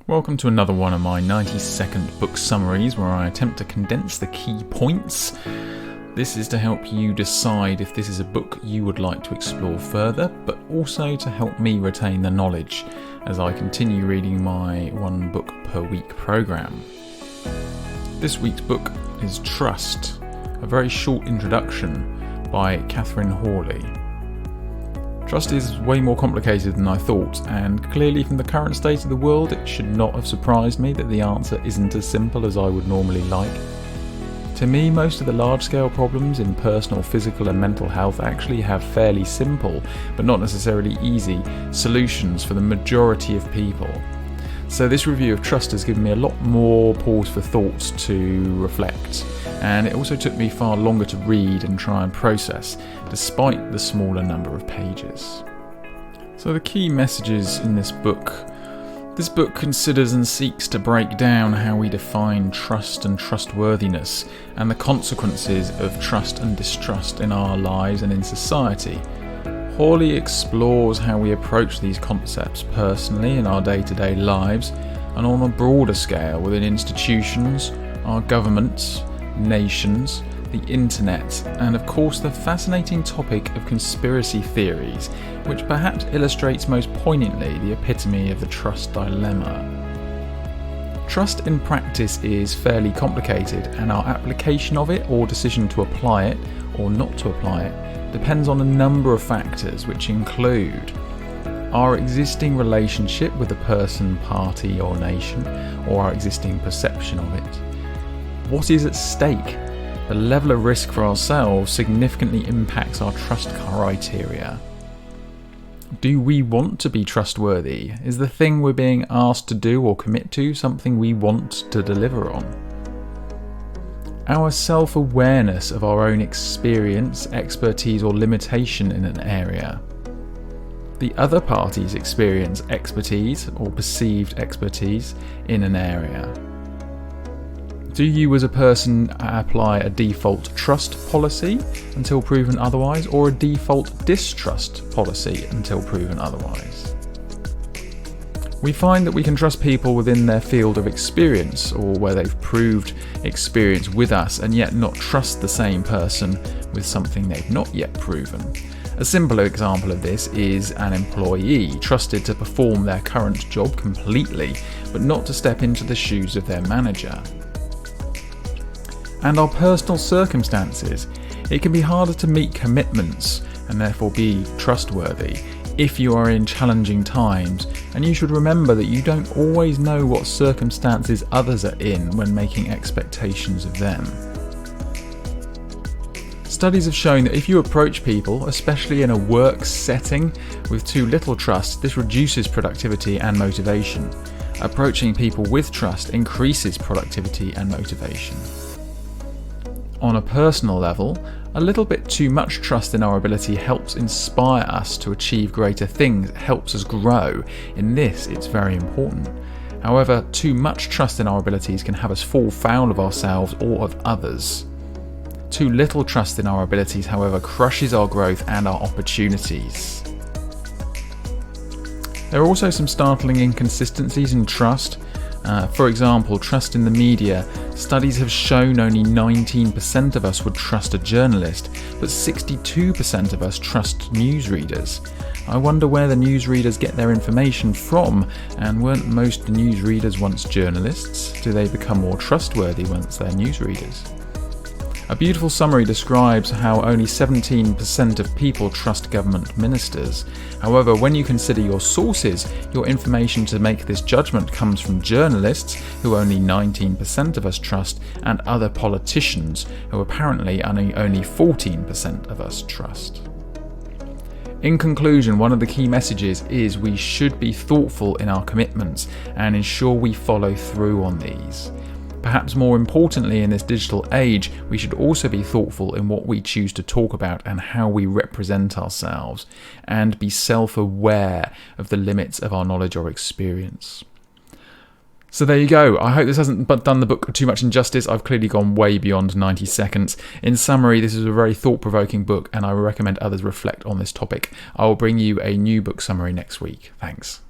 Welcome to another one of my 90-second book summaries where I attempt to condense the key points. This is to help you decide if this is a book you would like to explore further, but also to help me retain the knowledge as I continue reading my one book per week program. This week's book is Trust, a very short introduction by Katherine Hawley. Trust is way more complicated than I thought, and clearly from the current state of the world it should not have surprised me that the answer isn't as simple as I would normally like. To me, most of the large-scale problems in personal, physical and mental health actually have fairly simple, but not necessarily easy, solutions for the majority of people. So this review of Trust has given me a lot more pause for thought to reflect, and it also took me far longer to read and try and process, despite the smaller number of pages. So the key messages in this book considers and seeks to break down how we define trust and trustworthiness, and the consequences of trust and distrust in our lives and in society. Hawley explores how we approach these concepts personally in our day-to-day lives and on a broader scale within institutions, our governments, nations, the internet, and of course the fascinating topic of conspiracy theories, which perhaps illustrates most poignantly the epitome of the trust dilemma. Trust in practice is fairly complicated, and our application of it or decision to apply it or not to apply it depends on a number of factors, which include our existing relationship with a person, party or nation, or our existing perception of it. What is at stake? The level of risk for ourselves significantly impacts our trust criteria. Do we want to be trustworthy? Is the thing we're being asked to do or commit to something we want to deliver on? Our self-awareness of our own experience, expertise or limitation in an area. The other party's experience, expertise or perceived expertise in an area. Do you as a person apply a default trust policy until proven otherwise, or a default distrust policy until proven otherwise? We find that we can trust people within their field of experience, or where they've proved experience with us, and yet not trust the same person with something they've not yet proven. A simple example of this is an employee trusted to perform their current job completely, but not to step into the shoes of their manager. And our personal circumstances. It can be harder to meet commitments and therefore be trustworthy if you are in challenging times, and you should remember that you don't always know what circumstances others are in when making expectations of them. Studies have shown that if you approach people, especially in a work setting, with too little trust, this reduces productivity and motivation. Approaching people with trust increases productivity and motivation. On a personal level, a little bit too much trust in our ability helps inspire us to achieve greater things, it helps us grow. In this, it's very important. However, too much trust in our abilities can have us fall foul of ourselves or of others. Too little trust in our abilities, however, crushes our growth and our opportunities. There are also some startling inconsistencies in trust. For example, trust in the media. Studies have shown only 19% of us would trust a journalist, but 62% of us trust newsreaders. I wonder where the newsreaders get their information from, and weren't most newsreaders once journalists? Do they become more trustworthy once they're newsreaders? A beautiful summary describes how only 17% of people trust government ministers. However, when you consider your sources, your information to make this judgment comes from journalists, who only 19% of us trust, and other politicians, who apparently only 14% of us trust. In conclusion, one of the key messages is we should be thoughtful in our commitments and ensure we follow through on these. Perhaps more importantly, in this digital age, we should also be thoughtful in what we choose to talk about and how we represent ourselves, and be self-aware of the limits of our knowledge or experience. So there you go. I hope this hasn't done the book too much injustice. I've clearly gone way beyond 90 seconds. In summary, this is a very thought-provoking book, and I would recommend others reflect on this topic. I will bring you a new book summary next week. Thanks.